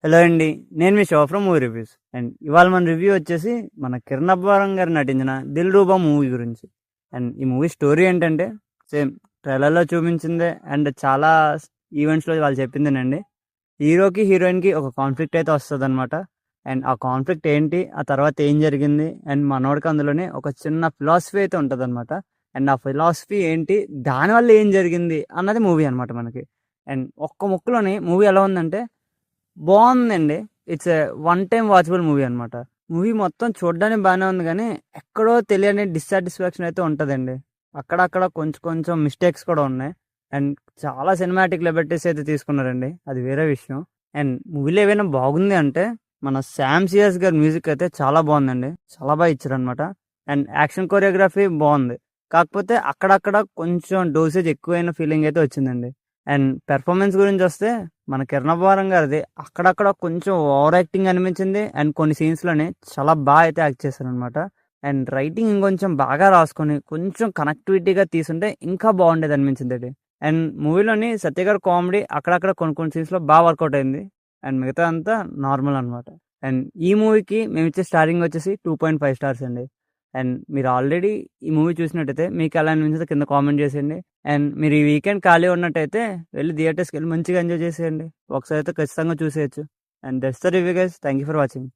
Hello అండి. నేను మీ show from movie reviews. And ఇవాళ మన రివ్యూ వచ్చేసి మన కిరణ్ అబ్బవరం గారు నటించిన 'దిల్ రూబా' మూవీ గురించి. అండ్ ఈ మూవీ స్టోరీ ఏంటంటే సేమ్ ట్రైలర్‌లో చూపించిందే అండ్ చాలా ఈవెంట్స్‌లో వాళ్ళు చెప్పిందేనండి. హీరోకి, హీరోయిన్‌కి ఒక కాన్ఫ్లిక్ట్ అయితే వస్తదనమాట. అండ్ ఆ కాన్ఫ్లిక్ట్ ఏంటి? ఆ తర్వాత ఏం జరిగింది? అండ్ మనోడికి అందులోనే ఒక చిన్న ఫిలాసఫీ అయితే ఉంటదనమాట. అండ్ ఆ ఫిలాసఫీ ఏంటి? దానివల్ల ఏం జరిగింది? అన్నది మూవీ అనమాట మనకి. అండ్ ఒక్క ముక్కలోని మూవీ ఎలా ఉందంటే బావుందండి. It's one time watchable movie అనమాట. మూవీ మొత్తం చూడ్డానికి బానే ఉంది గానీ, ఎక్కడో తెలియని డిస్సాటిస్ఫాక్షన్ అయితే ఉంటదండి. అక్కడక్కడ కొంచెం కొంచెం మిస్టేక్స్ కూడా ఉన్నాయి. అండ్ చాలా సినిమాటిక్ లిబర్టీస్ అయితే తీసుకున్నారండి. అది వేరే విషయం. అండ్ మూవీలో ఏవైనా బాగుంది అంటే, మన 'శ్యామ్ సిఎస్' గారి మ్యూజిక్ అయితే చాలా బావుందండి. చాలా ఇచ్చారనమాట. అండ్ యాక్షన్ కొరియోగ్రఫీ బావుంది. కాకపోతే అక్కడక్కడ కొంచెం డోసేజ్ ఎక్కువైన ఫీలింగ్ అయితే వచ్చిందండి. అండ్ పెర్ఫార్మెన్స్ గురించొస్తే మన 'కిరణ్ అబ్బవరం' గారిది అక్కడక్కడ కొంచెం ఓవర్ యాక్టింగ్ అనిపించింది. అండ్ కొన్ని సీన్స్‌లోనే చాలా అయితే యాక్ట్ చేశారనమాట. అండ్ రైటింగ్ ఇంకొంచెం బాగా రాసుకొని కొంచెం కనెక్టివిటీగా తీసుంటే ఇంకా బాగుండేదనిపించిందండి. అండ్ మూవీలోని సత్య గారి కామెడీ అక్కడక్కడ కొన్ని కొన్ని సీన్స్‌లో వర్కౌట్ అయింది. అండ్ మిగతాదంతా నార్మల్ అనమాట. అండ్ ఈ మూవీకి మేమిచ్చే స్టారింగ్ వచ్చేసి 2.5 స్టార్స్ అండి. అండ్ మీరు ఆల్రెడీ ఈ మూవీ చూసినట్టయితే మీకెలా అనిపించిందో కింద కామెంట్ చేసేయండి. అండ్ మీరు ఈ వీకెండ్ ఖాళీ ఉన్నట్టయితే వెళ్లి థియేటర్స్‌కెళ్ళి మంచిగా ఎంజాయ్ చేసేయండి. ఒకసారి అయితే ఖచ్చితంగా చూసేయొచ్చు. And that's the review guys. Thank you for watching.